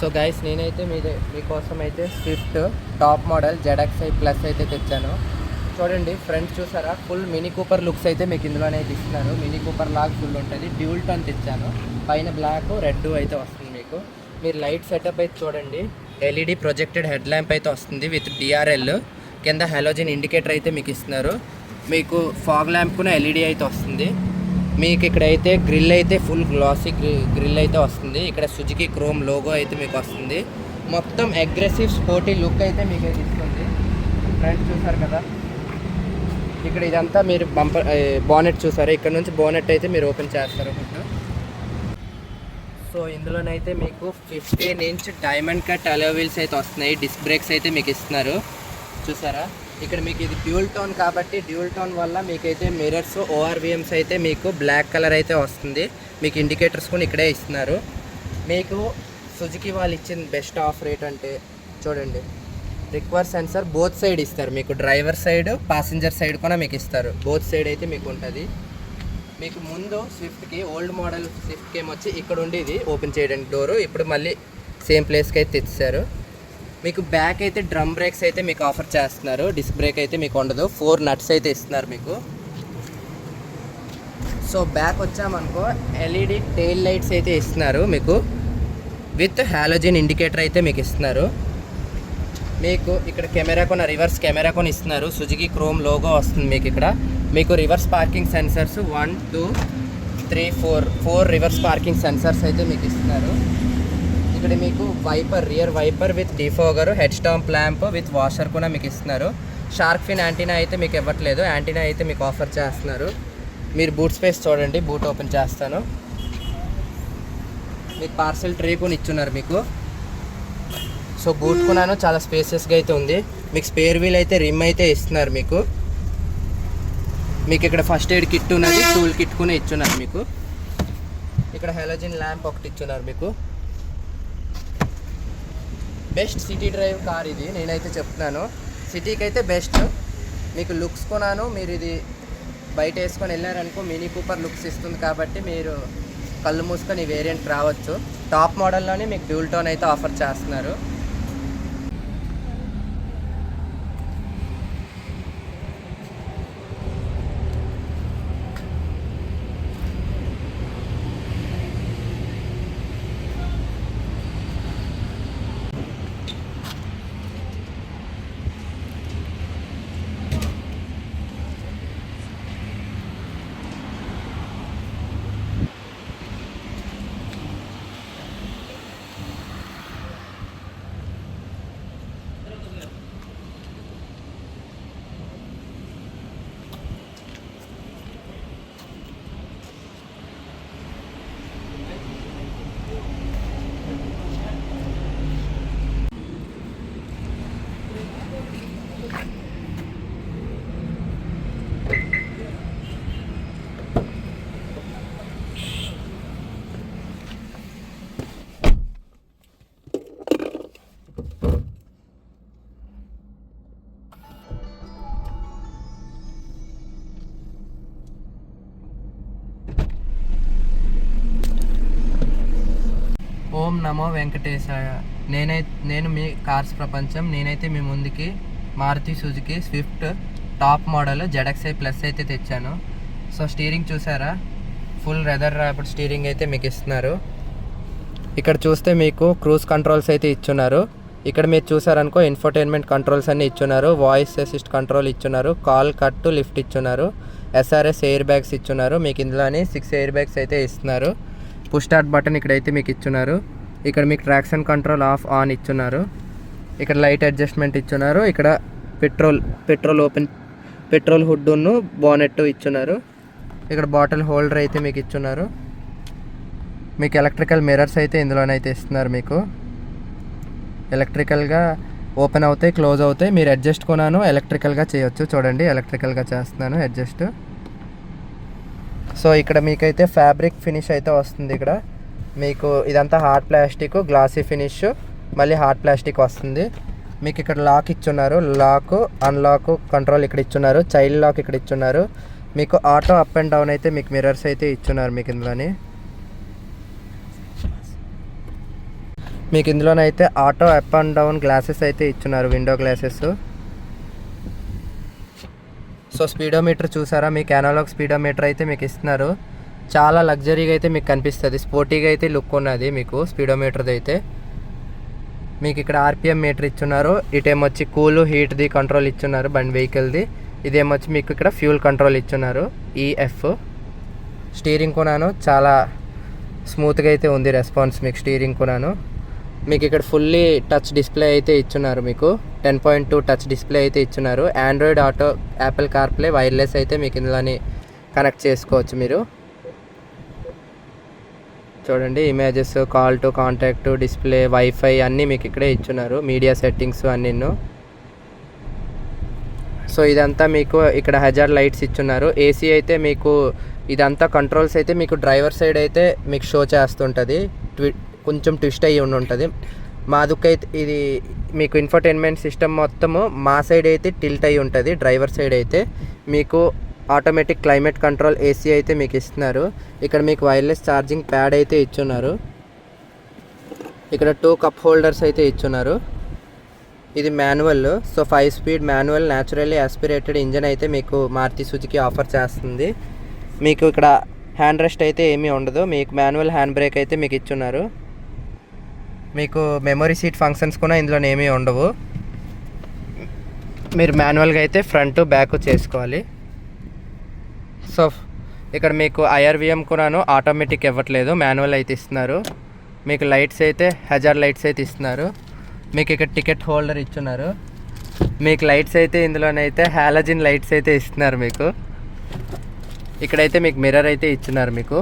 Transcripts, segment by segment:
So guys నేనైతే మీకోసం అయితే Swift top model ZXi plus అయితే తెచ్చాను. చూడండి ఫ్రంట్ చూసారా, ఫుల్ మినీ కూపర్ లుక్స్ అయితే మీకు ఇందులోనే అయితే ఇస్తున్నారు. మినీ కూపర్ లాగా ఫుల్ ఉంటుంది. డ్యూల్ టోన్ తెచ్చాను. పైన బ్లాక్ రెడ్ అయితే వస్తుంది మీకు. మీరు లైట్ సెటప్ అయితే చూడండి, LED ప్రొజెక్టెడ్ హెడ్ ల్యాంప్ అయితే వస్తుంది విత్ DRL. కింద హాలోజన్ ఇండికేటర్ అయితే మీకు ఇస్తున్నారు. మీకు ఫాగ్ ల్యాంప్ కూడా LED అయితే వస్తుంది. మీకు ఇక్కడైతే గ్రిల్ అయితే ఫుల్ గ్లాసీ గ్రిల్ అయితే వస్తుంది. ఇక్కడ సుజుకి క్రోమ్ లోగో అయితే మీకు వస్తుంది. మొత్తం అగ్రెసివ్ స్పోర్టీ లుక్ అయితే మీకు అయితే ఇస్తుంది. ఫ్రంట్ చూసారు కదా, ఇక్కడ ఇదంతా మీరు బంపర్ బోనెట్ చూసారు. ఇక్కడ నుంచి బోనెట్ అయితే మీరు ఓపెన్ చేస్తారు. సో ఇందులోనైతే మీకు 15 inch diamond cut alloy wheels అయితే వస్తున్నాయి. డిస్క్ బ్రేక్స్ అయితే మీకు ఇస్తున్నారు చూసారా. ఇక్కడ మీకు ఇది డ్యూల్ టోన్ కాబట్టి డ్యూల్ టోన్ వల్ల మీకైతే మిర్రర్స్ ORVMs అయితే మీకు బ్లాక్ కలర్ అయితే వస్తుంది. మీకు ఇండికేటర్స్ కూడా ఇక్కడే ఇస్తున్నారు. మీకు సుజుకి వాళ్ళు ఇచ్చిన బెస్ట్ ఆఫ్ రేట్ అంటే చూడండి, రిక్వర్ సెన్సర్ బోత్ సైడ్ ఇస్తారు. మీకు డ్రైవర్ సైడ్ ప్యాసింజర్ సైడ్ కూడా మీకు ఇస్తారు. బోత్ సైడ్ అయితే మీకు ఉంటుంది. మీకు ముందు స్విఫ్ట్కి ఓల్డ్ మోడల్ స్విఫ్ట్కి ఏమొచ్చి ఇక్కడ ఉండేది ఓపెన్ చేయడానికి డోరు, ఇప్పుడు మళ్ళీ సేమ్ ప్లేస్కి అయితే తెచ్చారు. మీకు బ్యాక్ అయితే డ్రమ్ బ్రేక్స్ అయితే మీకు ఆఫర్ చేస్తున్నారు. డిస్క్ బ్రేక్ అయితే మీకు ఉండదు. 4 నట్స్ అయితే ఇస్తున్నారు మీకు. సో బ్యాక్ వచ్చామనుకో LED టెయిల్ లైట్స్ అయితే ఇస్తున్నారు మీకు విత్ హాలోజన్ ఇండికేటర్ అయితే మీకు ఇస్తున్నారు. మీకు ఇక్కడ కెమెరా కొన రివర్స్ కెమెరా కొని ఇస్తున్నారు. సుజుకి క్రోమ్ లోగో వస్తుంది మీకు ఇక్కడ. మీకు reverse parking sensors 1 2 3 4 reverse parking sensors అయితే మీకు ఇస్తున్నారు. ఇక్కడ మీకు wiper rear wiper with defogger, head stamp lamp with washer కూడా మీకు ఇస్తున్నారు. షార్క్ ఫిన్ యాంటీనా అయితే మీకు ఇవ్వట్లేదు. యాంటీనా అయితే మీకు ఆఫర్ చేస్తున్నారు. మీరు బూట్ స్పేస్ చూడండి, బూట్ ఓపెన్ చేస్తాను. మీకు పార్సెల్ ట్రే కూడా ఇచ్చున్నారు మీకు. సో బూట్ కొన్నాను చాలా స్పేసెస్గా అయితే ఉంది. మీకు స్పేర్ వీల్ అయితే రిమ్ అయితే ఇస్తున్నారు మీకు. మీకు ఇక్కడ ఫస్ట్ ఎయిడ్ కిట్ ఉన్నది, టూల్ కిట్ కూడా ఇచ్చున్నారు మీకు. ఇక్కడ హాలోజన్ ల్యాంప్ ఒకటి ఇచ్చున్నారు మీకు. బెస్ట్ సిటీ డ్రైవ్ కార్ ఇది, నేనైతే చెప్తున్నాను. సిటీకి అయితే బెస్ట్. మీకు లుక్స్ కొన్నాను, మీరు ఇది బయట వేసుకొని వెళ్ళారనుకో మినీ కూపర్ లుక్స్ ఇస్తుంది కాబట్టి మీరు కళ్ళు మూసుకొని వేరియంట్ రావచ్చు. టాప్ మోడల్లోనే మీకు డ్యూల్ టోన్ అయితే ఆఫర్ చేస్తున్నారు. ఓం నమో వెంకటేశాయ. నేను మీ కార్స్ ప్రపంచం. నేనైతే మీ ముందుకి Maruti Suzuki Swift top model ZXi plus అయితే తెచ్చాను. సో స్టీరింగ్ చూసారా, ఫుల్ లెదర్ ర్యాపిడ్ స్టీరింగ్ అయితే మీకు ఇస్తున్నారు. ఇక్కడ చూస్తే మీకు క్రూజ్ కంట్రోల్స్ అయితే ఇచ్చున్నారు. ఇక్కడ మీరు చూసారనుకో ఇన్ఫోటైన్మెంట్ కంట్రోల్స్ అన్నీ ఇచ్చున్నారు. వాయిస్ అసిస్ట్ కంట్రోల్ ఇచ్చున్నారు. కాల్ కట్ లిఫ్ట్ ఇచ్చున్నారు. SRS ఎయిర్ బ్యాగ్స్ ఇచ్చున్నారు. మీకు ఇందులోని 6 ఎయిర్ బ్యాగ్స్ అయితే ఇస్తున్నారు. పుష్ స్టార్ట్ బటన్ ఇక్కడైతే మీకు ఇచ్చున్నారు. ఇక్కడ మీకు ట్రాక్షన్ కంట్రోల్ ఆఫ్ ఆన్ ఇచ్చున్నారు. ఇక్కడ లైట్ అడ్జస్ట్మెంట్ ఇచ్చున్నారు. ఇక్కడ పెట్రోల్ హుడ్ను బోనెట్ ఇచ్చున్నారు. ఇక్కడ బాటిల్ హోల్డర్ అయితే మీకు ఇచ్చున్నారు. మీకు ఎలక్ట్రికల్ మిర్రర్స్ అయితే ఇందులోనైతే ఇస్తున్నారు. మీకు ఎలక్ట్రికల్గా ఓపెన్ అవుతాయి, క్లోజ్ అవుతాయి. మీరు అడ్జస్ట్ కొనాను ఎలక్ట్రికల్గా చేయొచ్చు. చూడండి ఎలక్ట్రికల్గా చేస్తున్నాను అడ్జస్ట్. సో ఇక్కడ మీకైతే ఫ్యాబ్రిక్ ఫినిష్ అయితే వస్తుంది. ఇక్కడ మీకు ఇదంతా హార్డ్ ప్లాస్టిక్, గ్లాసీ ఫినిష్, మళ్ళీ హార్డ్ ప్లాస్టిక్ వస్తుంది. మీకు ఇక్కడ లాక్ ఇచ్చున్నారు. లాక్ అన్లాక్ కంట్రోల్ ఇక్కడ ఇచ్చున్నారు. చైల్డ్ లాక్ ఇక్కడ ఇచ్చున్నారు. మీకు ఆటో అప్ అండ్ డౌన్ అయితే మీకు మిర్రర్స్ అయితే ఇచ్చున్నారు మీకు ఇందులోని. మీకు ఇందులోనైతే auto up and down glasses అయితే ఇచ్చున్నారు, విండో గ్లాసెస్. సో స్పీడోమీటర్ చూసారా, మీకు అనలాగ్ స్పీడోమీటర్ అయితే మీకు ఇస్తున్నారు. చాలా లగ్జరీగా అయితే మీకు కనిపిస్తుంది, స్పోర్టీగా అయితే లుక్ ఉన్నది మీకు స్పీడోమీటర్ది అయితే. మీకు ఇక్కడ ఆర్పిఎం మీటర్ ఇచ్చున్నారు. ఇటేమొచ్చి కూల్ హీట్ది కంట్రోల్ ఇచ్చున్నారు బండి వెహికల్ది. ఇదేమొచ్చి మీకు ఇక్కడ ఫ్యూల్ కంట్రోల్ ఇచ్చున్నారు ఈఎఫ్. స్టీరింగ్ కొనాను చాలా స్మూత్గా అయితే ఉంది రెస్పాన్స్ మీకు స్టీరింగ్ కొనాను. మీకు ఇక్కడ ఫుల్లీ టచ్ డిస్ప్లే అయితే ఇచ్చున్నారు, మీకు 10.2 టచ్ డిస్ప్లే అయితే ఇచ్చున్నారు. Android auto, Apple CarPlay, wireless అయితే మీకు ఇందులోని కనెక్ట్ చేసుకోవచ్చు మీరు. చూడండి images, call to contact, display, wifi అన్నీ మీకు ఇక్కడే ఇచ్చున్నారు, మీడియా సెట్టింగ్స్ అన్నీ. సో ఇదంతా మీకు ఇక్కడ హజార్డ్ లైట్స్ ఇచ్చున్నారు. ఏసీ అయితే మీకు ఇదంతా కంట్రోల్స్ అయితే మీకు డ్రైవర్ సైడ్ అయితే మీకు షో చేస్తుంటుంది, కొంచెం ట్విస్ట్ అయ్యి ఉంటుంది. మా దుక్కైతే ఇది మీకు ఇన్ఫర్టైన్మెంట్ సిస్టమ్ మొత్తము మా సైడ్ అయితే టిల్ట్ అయ్యి ఉంటుంది, డ్రైవర్ సైడ్ అయితే మీకు ఆటోమేటిక్ క్లైమేట్ కంట్రోల్ ఏసీ అయితే మీకు ఇస్తున్నారు. ఇక్కడ మీకు వైర్లెస్ ఛార్జింగ్ ప్యాడ్ అయితే ఇచ్చున్నారు. ఇక్కడ 2 కప్ హోల్డర్స్ అయితే ఇచ్చున్నారు. ఇది manual, so 5 speed manual naturally aspirated engine అయితే మీకు మారుతి సుజుకి ఆఫర్ చేస్తుంది. మీకు ఇక్కడ హ్యాండ్ రెస్ట్ అయితే ఏమీ ఉండదు, మీకు మాన్యువల్ హ్యాండ్ బ్రేక్ అయితే మీకు ఇచ్చున్నారు. మీకు మెమరీ సీట్ ఫంక్షన్స్ కూడా ఇందులో ఏమీ ఉండవు, మీరు మాన్యువల్గా అయితే ఫ్రంట్ బ్యాక్ చేసుకోవాలి. సో ఇక్కడ మీకు ఐఆర్విఎం కూడాను ఆటోమేటిక్ ఇవ్వట్లేదు, మాన్యువల్ అయితే ఇస్తున్నారు. మీకు లైట్స్ అయితే హజార్ లైట్స్ అయితే ఇస్తున్నారు. మీకు ఇక్కడ టికెట్ హోల్డర్ ఇచ్చున్నారు. మీకు లైట్స్ అయితే ఇందులోనైతే హాలజిన్ లైట్స్ అయితే ఇస్తున్నారు. మీకు ఇక్కడైతే మీకు మిర్రర్ అయితే ఇచ్చున్నారు మీకు.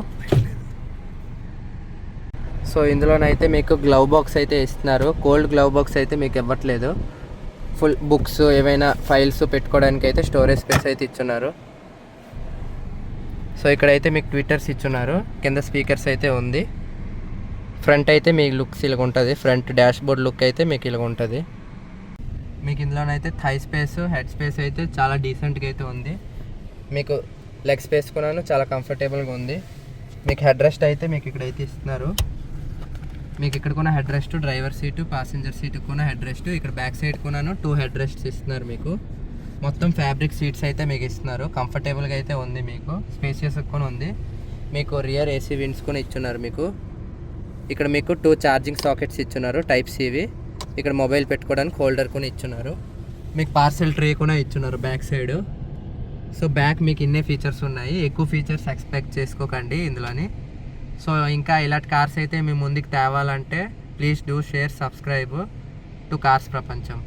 సో ఇందులోనైతే మీకు గ్లవ్ బాక్స్ అయితే ఇస్తున్నారు, కోల్డ్ గ్లవ్ బాక్స్ అయితే మీకు ఇవ్వట్లేదు. ఫుల్ బుక్స్ ఏవైనా ఫైల్స్ పెట్టుకోవడానికి అయితే స్టోరేజ్ స్పేస్ అయితే ఇచ్చున్నారు. సో ఇక్కడైతే మీకు ట్విట్టర్స్ ఇచ్చున్నారు, కింద స్పీకర్స్ అయితే ఉంది. ఫ్రంట్ అయితే మీ లుక్స్ ఇలాగ ఉంటుంది, ఫ్రంట్ డాష్ బోర్డ్ లుక్ అయితే మీకు ఇలాగ ఉంటుంది. మీకు ఇందులోనైతే థై స్పేస్, హెడ్ స్పేస్ అయితే చాలా డీసెంట్గా అయితే ఉంది. మీకు లెగ్ స్పేస్ కూడాను చాలా కంఫర్టబుల్గా ఉంది. మీకు హెడ్ రెస్ట్ అయితే మీకు ఇక్కడైతే ఇస్తున్నారు. మీకు ఇక్కడ కూడా head rest, driver seat, passenger seat కూడా హెడ్ రెస్ట్. ఇక్కడ బ్యాక్ సైడ్ కూడాను 2 హెడ్ రెస్ట్స్ ఇస్తున్నారు మీకు. మొత్తం ఫ్యాబ్రిక్ సీట్స్ అయితే మీకు ఇస్తున్నారు, కంఫర్టబుల్గా అయితే ఉంది, మీకు స్పేసియస్ కూడా ఉంది. మీకు రియర్ ఏసీ విండ్స్ కూడా ఇచ్చున్నారు. మీకు ఇక్కడ మీకు 2 ఛార్జింగ్ సాకెట్స్ ఇచ్చున్నారు టైప్ సివి. ఇక్కడ మొబైల్ పెట్టుకోవడానికి హోల్డర్ కూడా ఇచ్చున్నారు. మీకు పార్సెల్ ట్రే కూడా ఇచ్చున్నారు బ్యాక్ సైడ్. సో బ్యాక్ మీకు ఇన్నే ఫీచర్స్ ఉన్నాయి, ఎక్కువ ఫీచర్స్ ఎక్స్పెక్ట్ చేసుకోకండి ఇందులోని. సో ఇంకా ఇలాంటి కార్స్ అయితే మీ ముందుకు తేవాలంటే please do share, subscribe to cars ప్రపంచం.